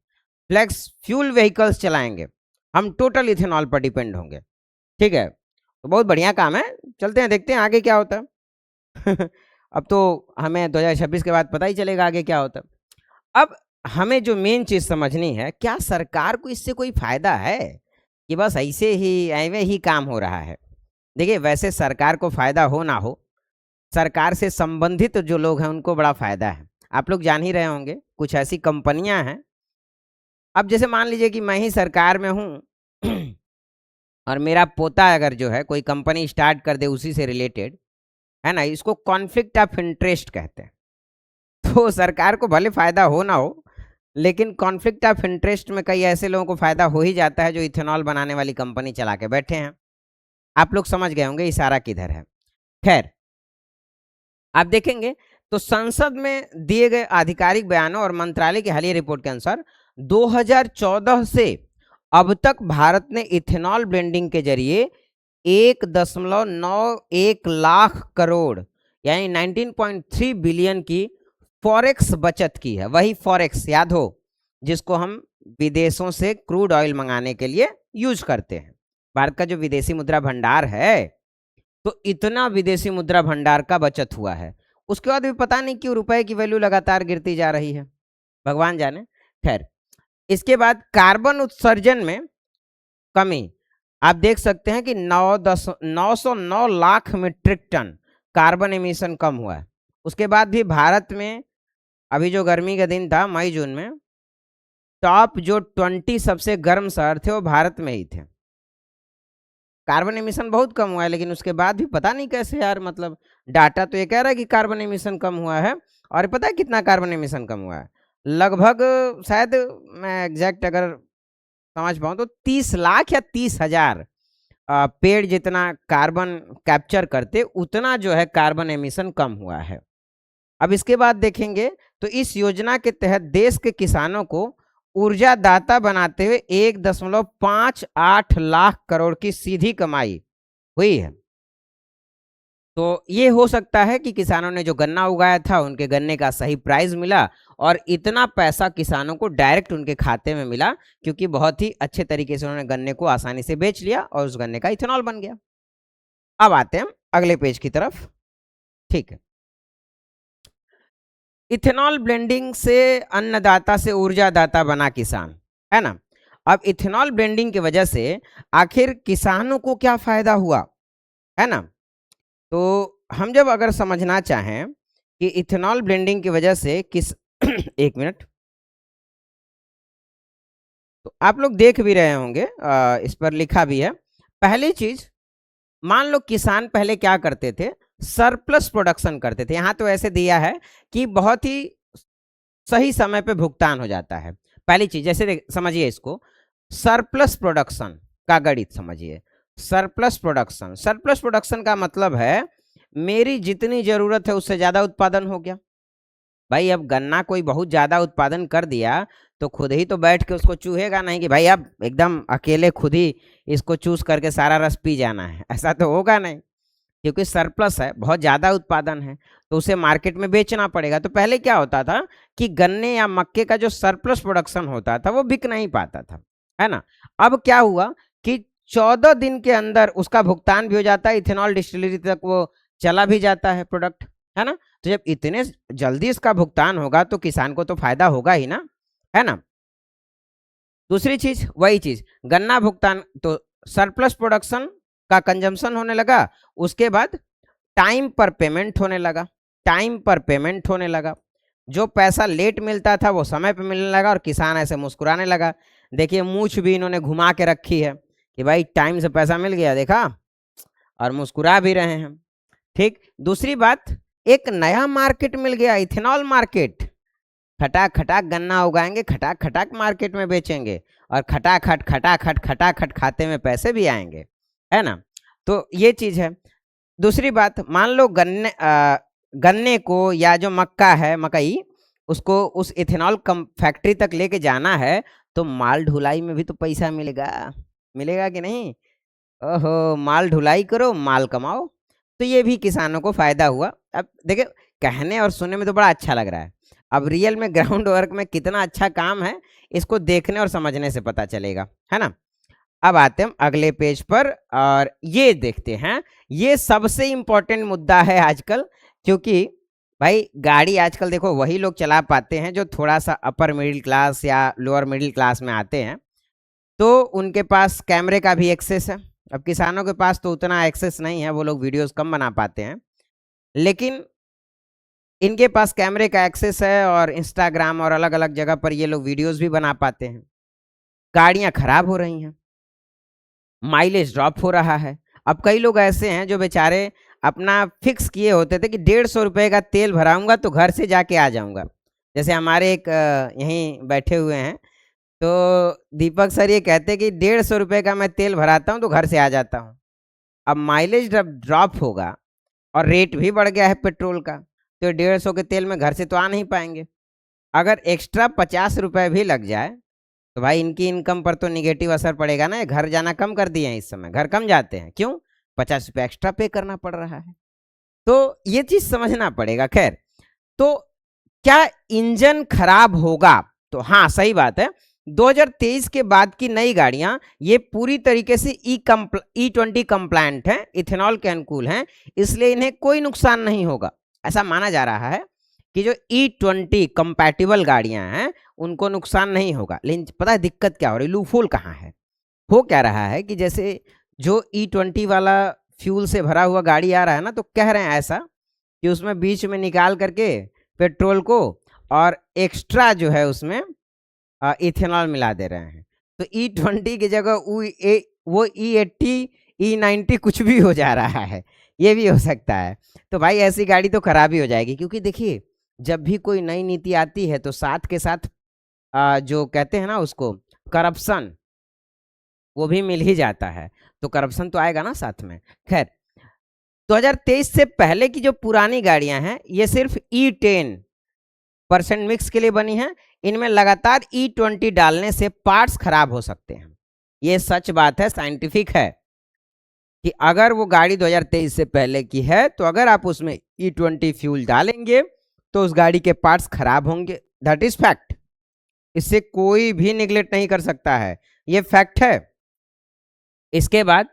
फ्लेक्स फ्यूल व्हीकल्स चलाएंगे, हम टोटल इथेनॉल पर डिपेंड होंगे, ठीक है। तो बहुत बढ़िया काम है, चलते हैं देखते हैं आगे क्या होता है। अब तो हमें 2026 के बाद पता ही चलेगा आगे क्या होता है। अब हमें जो मेन चीज समझनी है, क्या सरकार को इससे कोई फायदा है कि बस ऐसे ही ऐवे ही काम हो रहा है? देखिए, वैसे सरकार को फायदा हो ना हो, सरकार से संबंधित जो लोग हैं उनको बड़ा फायदा है। आप लोग जान ही रहे होंगे, कुछ ऐसी कंपनियां हैं अब जैसे मान लीजिए कि मैं ही सरकार में हूं और मेरा पोता अगर जो है कोई कंपनी स्टार्ट कर दे उसी से रिलेटेड, है ना, इसको कॉन्फ्लिक्ट ऑफ इंटरेस्ट कहते हैं। तो सरकार को भले फायदा हो ना हो, लेकिन कॉन्फ्लिक्ट ऑफ इंटरेस्ट में कई ऐसे लोगों को फायदा हो ही जाता है जो इथेनॉल बनाने वाली कंपनी चला के बैठे हैं। आप लोग समझ गए होंगे इशारा किधर है। खैर, आप देखेंगे तो संसद में दिए गए आधिकारिक बयानों और मंत्रालय की हालिया रिपोर्ट के अनुसार 2014 से अब तक भारत ने इथेनॉल ब्लेंडिंग के जरिए 1.91 लाख करोड़ यानी 19.3 बिलियन की फॉरेक्स बचत की है। वही फॉरेक्स याद हो जिसको हम विदेशों से क्रूड ऑयल मंगाने के लिए यूज करते हैं। भारत का जो विदेशी मुद्रा भंडार है, तो इतना विदेशी मुद्रा भंडार का बचत हुआ है, उसके बाद भी पता नहीं क्यों रुपए की वैल्यू लगातार गिरती जा रही है, भगवान जाने। खैर, इसके बाद कार्बन उत्सर्जन में कमी आप देख सकते हैं कि 909 lakh metric ton carbon emission कम हुआ है। उसके बाद भी भारत में अभी जो गर्मी का दिन था मई जून में, टॉप जो 20 सबसे गर्म शहर थे वो भारत में ही थे। कार्बन एमिशन बहुत कम हुआ है, लेकिन उसके बाद भी पता नहीं कैसे यार, मतलब डाटा तो ये कह रहा है कि कार्बन एमिशन कम हुआ है, और पता है कितना कार्बन एमिशन कम हुआ है? लगभग, शायद मैं एग्जैक्ट अगर समझ पाऊँ तो 30 लाख या 30,000 पेड़ जितना कार्बन कैप्चर करते उतना जो है कार्बन एमिशन कम हुआ है। अब इसके बाद देखेंगे तो इस योजना के तहत देश के किसानों को ऊर्जा दाता बनाते हुए 1.58 लाख करोड़ की सीधी कमाई हुई है। तो ये हो सकता है कि किसानों ने जो गन्ना उगाया था उनके गन्ने का सही प्राइस मिला और इतना पैसा किसानों को डायरेक्ट उनके खाते में मिला, क्योंकि बहुत ही अच्छे तरीके से उन्होंने गन्ने को आसानी से बेच लिया और उस गन्ने का इथेनॉल बन गया। अब आते हैं अगले पेज की तरफ। ठीक है, इथेनॉल ब्लेंडिंग से अन्नदाता से ऊर्जादाता बना किसान, है ना। अब इथेनॉल ब्लेंडिंग की वजह से आखिर किसानों को क्या फायदा हुआ, है ना। तो हम जब अगर समझना चाहें कि इथेनॉल ब्लेंडिंग की वजह से किस एक मिनट, तो आप लोग देख भी रहे होंगे, इस पर लिखा भी है। पहली चीज, मान लो किसान पहले क्या करते थे, सरप्लस प्रोडक्शन करते थे। यहां तो ऐसे दिया है कि बहुत ही सही समय पे भुगतान हो जाता है। पहली चीज जैसे समझिए इसको, सरप्लस प्रोडक्शन का गणित समझिए। सरप्लस प्रोडक्शन का मतलब है मेरी जितनी जरूरत है उससे ज्यादा उत्पादन हो गया। भाई अब गन्ना कोई बहुत ज्यादा उत्पादन कर दिया तो खुद ही तो बैठ के उसको चूहेगा नहीं कि भाई अब एकदम अकेले खुद ही इसको चूस करके सारा रस पी जाना है, ऐसा तो होगा नहीं। क्योंकि सरप्लस है, बहुत ज़्यादा उत्पादन है, तो उसे मार्केट में बेचना पड़ेगा। तो पहले क्या होता था कि गन्ने या मक्के का जो सरप्लस प्रोडक्शन होता था वो बिक नहीं पाता था, है ना। अब क्या हुआ कि 14 दिन के अंदर उसका भुगतान भी हो जाता है, इथेनॉल डिस्टिलरी तक वो चला भी जाता है प्रोडक्ट, है ना। तो जब इतने जल्दी इसका भुगतान होगा तो किसान को तो फायदा होगा ही ना, है ना। दूसरी चीज, वही चीज गन्ना भुगतान, तो सरप्लस प्रोडक्शन का कंजम्पशन होने लगा। उसके बाद टाइम पर पेमेंट होने लगा, टाइम पर पेमेंट होने लगा। जो पैसा लेट मिलता था वो समय पे मिलने लगा और किसान ऐसे मुस्कुराने लगा। देखिए मूछ भी इन्होंने घुमा के रखी है कि भाई टाइम से पैसा मिल गया, देखा, और मुस्कुरा भी रहे हैं। ठीक, दूसरी बात, एक नया मार्केट मिल गया, इथेनॉल मार्केट। खटाक खटाक गन्ना उगाएंगे, खटाक खटाक मार्केट में बेचेंगे और खटाखट खाते में पैसे भी आएंगे, है ना। तो ये चीज है। दूसरी बात, मान लो गन्ने को या जो मक्का है, मकई, उसको उस इथेनॉल कम फैक्ट्री तक लेके जाना है तो माल ढुलाई में भी तो पैसा मिलेगा, मिलेगा कि नहीं। ओहो, माल ढुलाई करो माल कमाओ। तो ये भी किसानों को फायदा हुआ। अब देखिए, कहने और सुनने में तो बड़ा अच्छा लग रहा है, अब रियल में ग्राउंड वर्क में कितना अच्छा काम है इसको देखने और समझने से पता चलेगा, है ना। अब आते हैं अगले पेज पर और ये देखते हैं, ये सबसे इंपॉर्टेंट मुद्दा है आजकल, क्योंकि भाई गाड़ी आजकल देखो वही लोग चला पाते हैं जो थोड़ा सा अपर मिडिल क्लास या लोअर मिडिल क्लास में आते हैं, तो उनके पास कैमरे का भी एक्सेस है। अब किसानों के पास तो उतना एक्सेस नहीं है, वो लोग वीडियोस कम बना पाते हैं, लेकिन इनके पास कैमरे का एक्सेस है और इंस्टाग्राम और अलग अलग जगह पर ये लोग वीडियोस भी बना पाते हैं। गाड़ियां खराब हो रही हैं, माइलेज ड्रॉप हो रहा है। अब कई लोग ऐसे हैं जो बेचारे अपना फिक्स किए होते थे कि 150 रुपये का तेल भराऊंगा तो घर से जाके आ जाऊंगा। जैसे हमारे एक यहीं बैठे हुए हैं, तो दीपक सर ये कहते हैं कि 150 रुपये का मैं तेल भराता हूँ तो घर से आ जाता हूँ। अब माइलेज जब ड्रॉप होगा और रेट भी बढ़ गया है पेट्रोल का, तो 150 के तेल में घर से तो आ नहीं पाएंगे। अगर एक्स्ट्रा 50 रुपये भी लग जाए तो भाई इनकी इनकम पर तो निगेटिव असर पड़ेगा ना। ये घर जाना कम कर दिए हैं, इस समय घर कम जाते हैं। क्यों? 50 रुपये एक्स्ट्रा पे करना पड़ रहा है। तो ये चीज समझना पड़ेगा। खैर, तो क्या इंजन खराब होगा? तो हाँ, सही बात है। 2023 के बाद की नई गाड़ियां ये पूरी तरीके से E20 कंप्लायंट हैं, इथेनॉल के अनुकूल हैं, इसलिए इन्हें कोई नुकसान नहीं होगा। ऐसा माना जा रहा है कि जो E20 कंपैटिबल गाड़ियां हैं उनको नुकसान नहीं होगा। लेकिन पता है दिक्कत क्या हो रही, लूफोल कहाँ है? हो क्या रहा है कि जैसे जो E20 वाला फ्यूल से भरा हुआ गाड़ी आ रहा है ना, तो कह रहे हैं ऐसा कि उसमें बीच में निकाल करके पेट्रोल को और एक्स्ट्रा जो है उसमें इथेनॉल मिला दे रहे हैं। तो E20 की जगह वो E80 E90 कुछ भी हो जा रहा है, ये भी हो सकता है। तो भाई ऐसी गाड़ी तो खराब ही हो जाएगी, क्योंकि देखिए जब भी कोई नई नीति आती है तो साथ के साथ जो कहते हैं ना उसको करप्शन, वो भी मिल ही जाता है। तो करप्शन तो आएगा ना साथ में। खैर, 2023 से पहले की जो पुरानी गाड़ियां हैं ये सिर्फ E10% मिक्स के लिए बनी हैं। इनमें लगातार E20 डालने से पार्ट्स खराब हो सकते हैं। ये सच बात है, साइंटिफिक है कि अगर वो गाड़ी 2023 से पहले की है तो अगर आप उसमें E20 फ्यूल डालेंगे तो उस गाड़ी के पार्ट्स खराब होंगे। दैट इज फैक्ट, इससे कोई भी निगलेक्ट नहीं कर सकता है, ये फैक्ट है। इसके बाद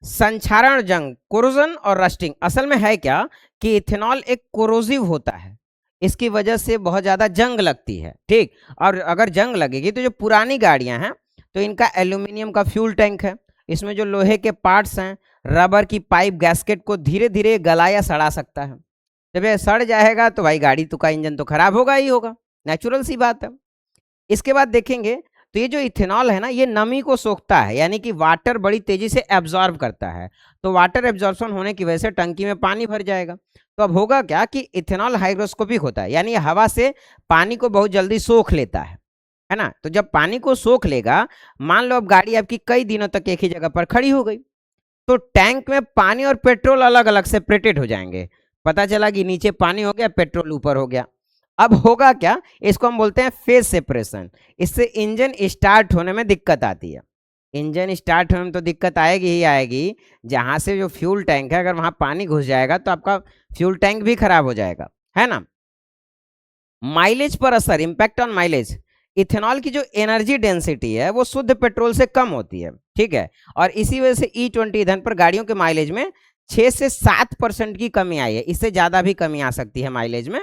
संक्षारण जंग, कोरोजन और रस्टिंग। असल में है क्या कि इथेनॉल एक कोरोजिव होता है, इसकी वजह से बहुत ज़्यादा जंग लगती है। ठीक, और अगर जंग लगेगी तो जो पुरानी गाड़ियां हैं तो इनका एल्यूमिनियम का फ्यूल टैंक है, इसमें जो लोहे के पार्ट्स हैं, रबर की पाइप गैस्केट को धीरे धीरे गला या सड़ा सकता है। जब ये सड़ जाएगा तो भाई गाड़ी तो का इंजन तो खराब होगा ही होगा, नेचुरल सी बात है। इसके बाद देखेंगे तो ये जो इथेनॉल है ना, ये नमी को सोखता है, यानी कि वाटर बड़ी तेजी से एब्जॉर्ब करता है। तो वाटर एब्जॉर्प्शन होने की वजह से टंकी में पानी भर जाएगा। तो अब होगा क्या कि इथेनॉल हाइग्रोस्कोपिक होता है, यानी हवा से पानी को बहुत जल्दी सोख लेता है ना। तो जब पानी को सोख लेगा, मान लो अब गाड़ी आपकी कई दिनों तक एक ही जगह पर खड़ी हो गई, तो टैंक में पानी और पेट्रोल अलग अलग सेपरेटेड हो जाएंगे। पता चला कि नीचे पानी हो गया, पेट्रोल ऊपर हो गया। अब होगा क्या, इसको हम बोलते हैं फेज सेपरेशन। इससे इंजन स्टार्ट होने में दिक्कत आती है। इंजन स्टार्ट होने में तो दिक्कत आएगी ही आएगी, जहां से जो फ्यूल टैंक है अगर वहां पानी घुस जाएगा तो आपका फ्यूल टैंक भी खराब हो जाएगा, है ना। माइलेज पर असर, इंपैक्ट ऑन माइलेज। इथेनॉल की जो एनर्जी डेंसिटी है वो शुद्ध पेट्रोल से कम होती है, ठीक है। और इसी वजह से E20 ईंधन पर गाड़ियों के माइलेज में 6 से 7% की कमी आई है। इससे ज़्यादा भी कमी आ सकती है माइलेज में,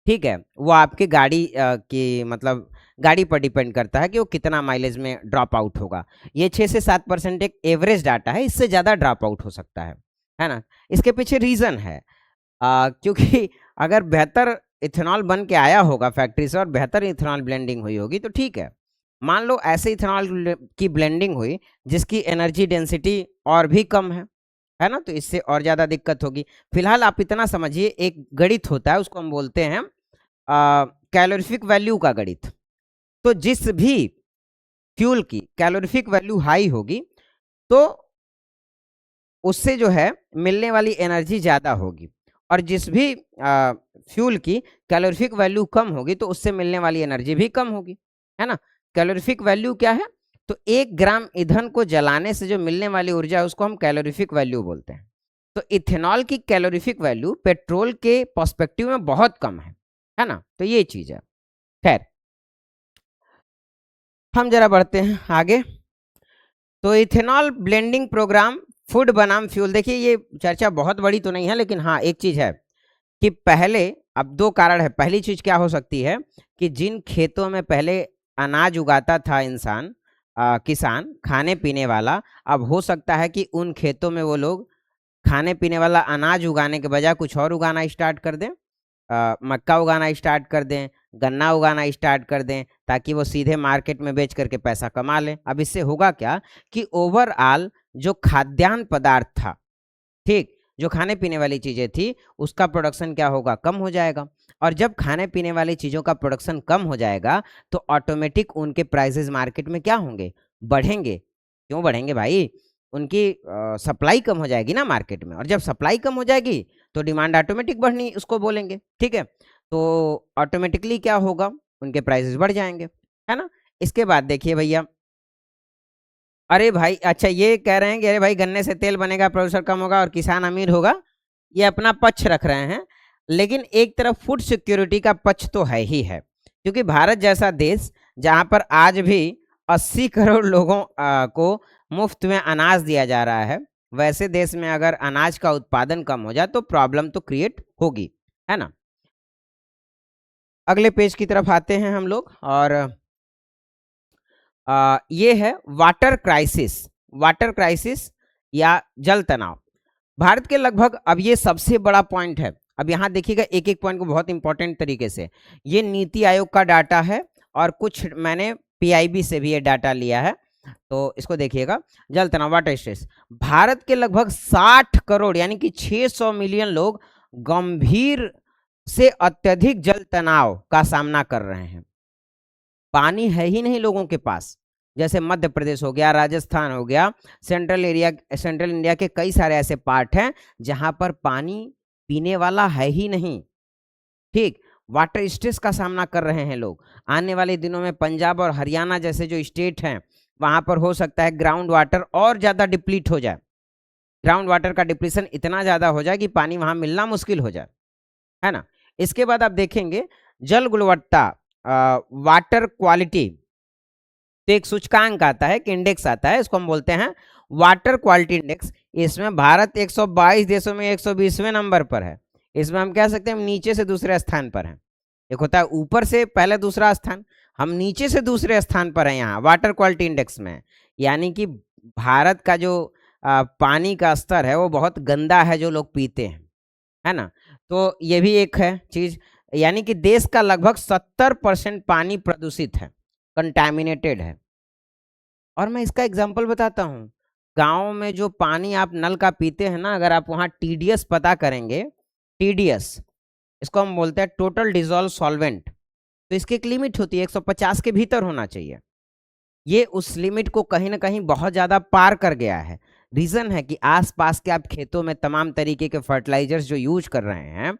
ठीक है। वो आपकी गाड़ी की मतलब गाड़ी पर डिपेंड करता है कि वो कितना माइलेज में ड्रॉप आउट होगा। ये 6 से 7% एक एवरेज डाटा है, इससे ज़्यादा ड्रॉप आउट हो सकता है ना। इसके पीछे रीज़न है क्योंकि अगर बेहतर इथेनॉल बन के आया होगा फैक्ट्री से और बेहतर इथेनॉल ब्लेंडिंग हुई होगी तो ठीक है। मान लो ऐसे इथेनॉल की ब्लेंडिंग हुई जिसकी एनर्जी डेंसिटी और भी कम है ना, तो इससे और ज़्यादा दिक्कत होगी। फिलहाल आप इतना समझिए, एक गणित होता है उसको हम बोलते हैं कैलोरीफिक वैल्यू का गणित। तो जिस भी फ्यूल की कैलोरीफिक वैल्यू हाई होगी तो उससे जो है मिलने वाली एनर्जी ज़्यादा होगी, और जिस भी फ्यूल की कैलोरीफिक वैल्यू कम होगी तो उससे मिलने वाली एनर्जी भी कम होगी, है ना। कैलोरीफिक वैल्यू क्या है? तो 1 ग्राम ईंधन को जलाने से जो मिलने वाली ऊर्जा है उसको हम कैलोरीफिक वैल्यू बोलते हैं। तो इथेनॉल की कैलोरीफिक वैल्यू पेट्रोल के पर्सपेक्टिव में बहुत कम है ना। तो ये चीज़ है। खैर, हम जरा बढ़ते हैं आगे। तो इथेनॉल ब्लेंडिंग प्रोग्राम फूड बनाम फ्यूल। देखिए ये चर्चा बहुत बड़ी तो नहीं है, लेकिन हाँ एक चीज़ है कि पहले, अब 2 कारण है। पहली चीज़ क्या हो सकती है कि जिन खेतों में पहले अनाज उगाता था इंसान, किसान खाने पीने वाला, अब हो सकता है कि उन खेतों में वो लोग खाने पीने वाला अनाज उगाने के बजाय कुछ और उगाना स्टार्ट कर दें, मक्का उगाना स्टार्ट कर दें, गन्ना उगाना स्टार्ट कर दें ताकि वो सीधे मार्केट में बेच करके पैसा कमा लें। अब इससे होगा क्या कि ओवरऑल जो खाद्यान्न पदार्थ था, ठीक, जो खाने पीने वाली चीजें थी, उसका प्रोडक्शन क्या होगा, कम हो जाएगा। और जब खाने पीने वाली चीजों का प्रोडक्शन कम हो जाएगा तो ऑटोमेटिक उनके प्राइसेस मार्केट में क्या होंगे, बढ़ेंगे। क्यों बढ़ेंगे भाई, उनकी सप्लाई कम हो जाएगी ना मार्केट में, और जब सप्लाई कम हो जाएगी तो डिमांड ऑटोमेटिक बढ़नी उसको बोलेंगे, ठीक है। तो ऑटोमेटिकली क्या होगा, उनके प्राइसेस बढ़ जाएंगे, है ना। इसके बाद देखिए भैया, अरे भाई अच्छा ये कह रहे हैं कि अरे भाई गन्ने से तेल बनेगा, प्रदूषण कम होगा और किसान अमीर होगा, ये अपना पक्ष रख रहे हैं। लेकिन एक तरफ फूड सिक्योरिटी का पक्ष तो है ही है, क्योंकि भारत जैसा देश जहां पर आज भी 80 करोड़ लोगों को मुफ्त में अनाज दिया जा रहा है, वैसे देश में अगर अनाज का उत्पादन कम हो जाए तो प्रॉब्लम तो क्रिएट होगी, है ना। अगले पेज की तरफ आते हैं हम लोग, और ये है वाटर क्राइसिस। वाटर क्राइसिस या जल तनाव भारत के लगभग, अब ये सबसे बड़ा पॉइंट है। अब यहाँ देखिएगा एक एक पॉइंट को बहुत इंपॉर्टेंट तरीके से, ये नीति आयोग का डाटा है और कुछ मैंने पीआईबी से भी ये डाटा लिया है, तो इसको देखिएगा। जल तनाव, वाटर स्ट्रेस, भारत के लगभग 60 करोड़ यानी कि 600 मिलियन लोग गंभीर से अत्यधिक जल तनाव का सामना कर रहे हैं। पानी है ही नहीं लोगों के पास, जैसे मध्य प्रदेश हो गया, राजस्थान हो गया, सेंट्रल इंडिया के कई सारे ऐसे पार्ट हैं जहां पर पानी पीने वाला है ही नहीं, ठीक। वाटर स्ट्रेस का सामना कर रहे हैं लोग। आने वाले दिनों में पंजाब और हरियाणा जैसे जो स्टेट हैं वहां पर हो सकता है ग्राउंड वाटर और ज्यादा डिप्लीट हो जाए, ग्राउंड वाटर का डिप्लीशन इतना ज्यादा हो जाए कि पानी वहां मिलना मुश्किल हो जाए, है ना। इसके बाद आप देखेंगे जल गुणवत्ता, वाटर क्वालिटी, तो एक सूचकांक आता है, एक इंडेक्स आता है, इसको हम बोलते हैं वाटर क्वालिटी इंडेक्स। इसमें भारत 122 देशों में 120वें नंबर पर है। इसमें हम कह सकते हैं हम नीचे से दूसरे स्थान पर हैं। एक होता है ऊपर से पहले दूसरा स्थान, हम नीचे से दूसरे स्थान पर हैं यहाँ वाटर क्वालिटी इंडेक्स में। यानी कि भारत का जो पानी का स्तर है वो बहुत गंदा है जो लोग पीते हैं, है ना। तो ये भी एक है चीज, यानी कि देश का लगभग 70% पानी प्रदूषित है, कंटामिनेटेड है। और मैं इसका एग्जांपल बताता हूँ, गांव में जो पानी आप नल का पीते हैं ना, अगर आप वहाँ टीडीएस पता करेंगे, टीडीएस इसको हम बोलते हैं टोटल डिजॉल्व सॉल्वेंट, तो इसकी एक लिमिट होती है 150 के भीतर होना चाहिए। ये उस लिमिट को कहीं ना कहीं बहुत ज़्यादा पार कर गया है। रीज़न है कि आसपास के आप खेतों में तमाम तरीके के फर्टिलाइजर्स जो यूज कर रहे हैं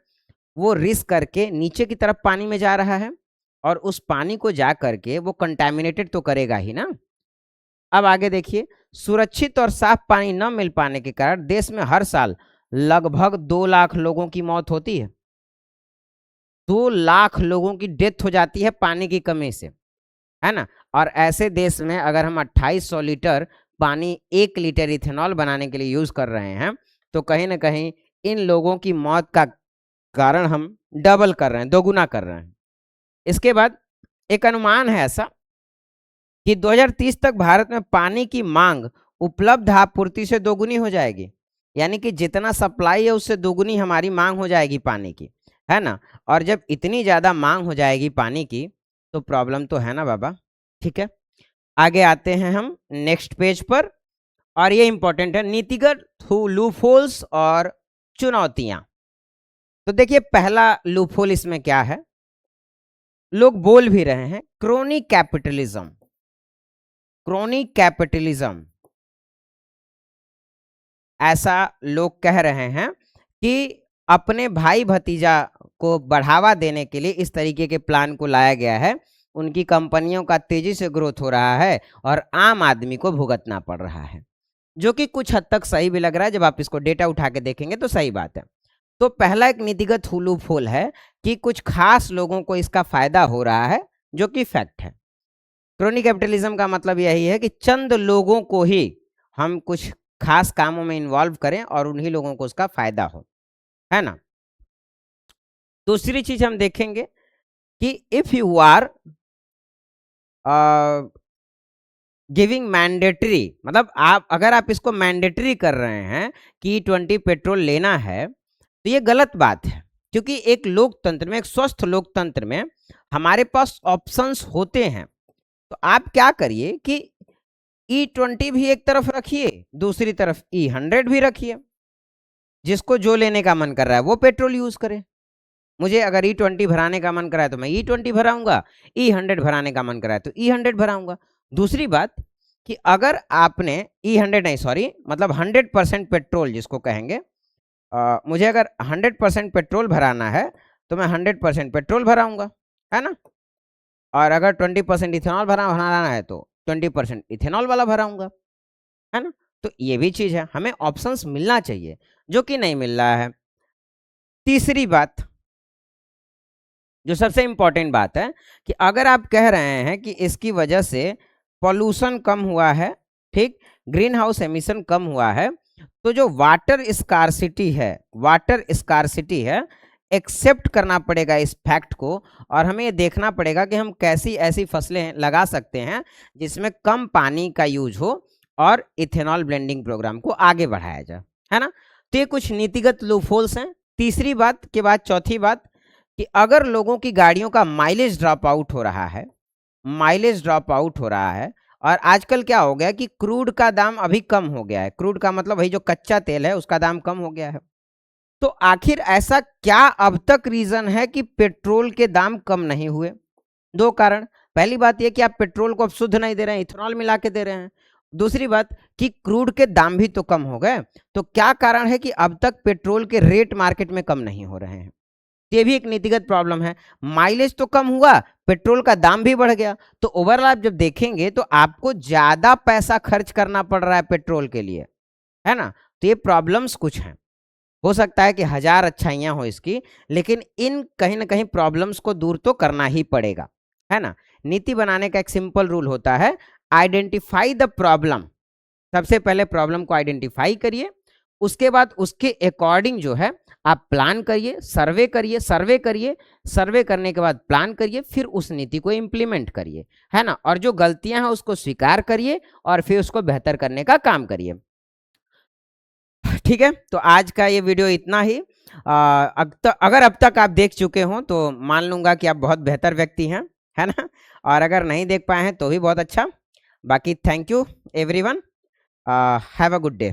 वो रिस्क करके नीचे की तरफ पानी में जा रहा है, और उस पानी को जा करके वो कंटामिनेटेड तो करेगा ही ना। अब आगे देखिए, सुरक्षित और साफ पानी न मिल पाने के कारण देश में हर साल लगभग 2 लाख लोगों की मौत होती है। 2 लाख लोगों की डेथ हो जाती है पानी की कमी से, है ना। और ऐसे देश में अगर हम 2800 लीटर पानी 1 लीटर इथेनॉल बनाने के लिए यूज कर रहे हैं, तो कहीं ना कहीं इन लोगों की मौत का कारण हम डबल कर रहे हैं, दोगुना कर रहे हैं। इसके बाद एक अनुमान है ऐसा कि 2030 तक भारत में पानी की मांग उपलब्ध आपूर्ति से दोगुनी हो जाएगी, यानी कि जितना सप्लाई है उससे दोगुनी हमारी मांग हो जाएगी पानी की, है ना। और जब इतनी ज़्यादा मांग हो जाएगी पानी की तो प्रॉब्लम तो है ना बाबा, ठीक है। आगे आते हैं हम नेक्स्ट पेज पर, और ये इंपॉर्टेंट है, नीतिगत लूपहोल्स और चुनौतियां। तो देखिए पहला लूपहोल इसमें क्या है, लोग बोल भी रहे हैं, क्रोनिक कैपिटलिज्म। क्रोनिक कैपिटलिज्म, ऐसा लोग कह रहे हैं कि अपने भाई भतीजा को बढ़ावा देने के लिए इस तरीके के प्लान को लाया गया है। उनकी कंपनियों का तेजी से ग्रोथ हो रहा है और आम आदमी को भुगतना पड़ रहा है, जो कि कुछ हद तक सही भी लग रहा है। जब आप इसको डेटा उठा के देखेंगे तो सही बात है। तो पहला एक नीतिगत लूपहोल है कि कुछ खास लोगों को इसका फायदा हो रहा है, जो कि फैक्ट है। क्रोनिक कैपिटलिज्म का मतलब यही है कि चंद लोगों को ही हम कुछ खास कामों में इन्वॉल्व करें और उन्हीं लोगों को उसका फायदा हो, है ना। दूसरी चीज हम देखेंगे कि if you are giving mandatory, मतलब आप अगर आप इसको मैंडेटरी कर रहे हैं कि E20 पेट्रोल लेना है, तो ये गलत बात है, क्योंकि एक लोकतंत्र में, एक स्वस्थ लोकतंत्र में हमारे पास ऑप्शंस होते हैं। तो आप क्या करिए कि E20 भी एक तरफ रखिए, दूसरी तरफ E100 भी रखिए। जिसको जो लेने का मन कर रहा है वो पेट्रोल यूज करे। मुझे अगर E20 भराने का मन करा है तो मैं E20 भराऊंगा, E100 भराने का मन करा है तो E100 भराऊंगा। दूसरी बात कि अगर आपने E100 नहीं, सॉरी, मतलब 100% पेट्रोल जिसको कहेंगे, मुझे अगर 100% पेट्रोल भराना है तो मैं 100% पेट्रोल भराऊंगा, है ना। और अगर 20% इथेनॉल भराना है तो 20% इथेनॉल वाला भराऊंगा, है ना। तो ये भी चीज है, हमें ऑप्शंस मिलना चाहिए, जो कि नहीं मिल रहा है। तीसरी बात, जो सबसे इंपॉर्टेंट बात है, कि अगर आप कह रहे हैं कि इसकी वजह से पॉल्यूशन कम हुआ है, ठीक, ग्रीन हाउस एमिशन कम हुआ है, तो जो वाटर स्कार्सिटी है, एक्सेप्ट करना पड़ेगा इस फैक्ट को, और हमें ये देखना पड़ेगा कि हम कैसी ऐसी फसलें लगा सकते हैं जिसमें कम पानी का यूज हो और इथेनॉल ब्लेंडिंग प्रोग्राम को आगे बढ़ाया जाए, है ना। तो ये कुछ नीतिगत लूपहोल्स हैं। तीसरी बात के बाद चौथी बात, कि अगर लोगों की गाड़ियों का माइलेज ड्रॉप आउट हो रहा है, और आजकल क्या हो गया कि क्रूड का दाम अभी कम हो गया है, क्रूड का मतलब वही जो कच्चा तेल है उसका दाम कम हो गया है, तो आखिर ऐसा क्या अब तक रीजन है कि पेट्रोल के दाम कम नहीं हुए? दो कारण। पहली बात यह कि आप पेट्रोल को अब शुद्ध नहीं दे रहे हैं, इथेनॉल मिला के दे रहे हैं। दूसरी बात कि क्रूड के दाम भी तो कम हो गए, तो क्या कारण है कि अब तक पेट्रोल के रेट मार्केट में कम नहीं हो रहे हैं? ये भी एक नीतिगत प्रॉब्लम है। माइलेज तो कम हुआ, पेट्रोल का दाम भी बढ़ गया, तो ओवरऑल आप जब देखेंगे तो आपको ज्यादा पैसा खर्च करना पड़ रहा है पेट्रोल के लिए, है ना। तो ये प्रॉब्लम्स कुछ हैं। हो सकता है कि 1000 अच्छाइयां हो इसकी, लेकिन इन कहीं ना कहीं प्रॉब्लम्स को दूर तो करना ही पड़ेगा, है ना। नीति बनाने का एक सिंपल रूल होता है, आइडेंटिफाई द प्रॉब्लम। सबसे पहले प्रॉब्लम को आइडेंटिफाई करिए, उसके बाद उसके अकॉर्डिंग जो है आप प्लान करिए, सर्वे करने के बाद प्लान करिए, फिर उस नीति को इम्प्लीमेंट करिए, है ना। और जो गलतियां हैं उसको स्वीकार करिए और फिर उसको बेहतर करने का काम करिए। ठीक है, तो आज का ये वीडियो इतना ही। अगर अब तक आप देख चुके हो तो मान लूंगा कि आप बहुत बेहतर व्यक्ति हैं, है ना। और अगर नहीं देख पाए हैं तो भी बहुत अच्छा। बाकी thank you everyone, have a good day.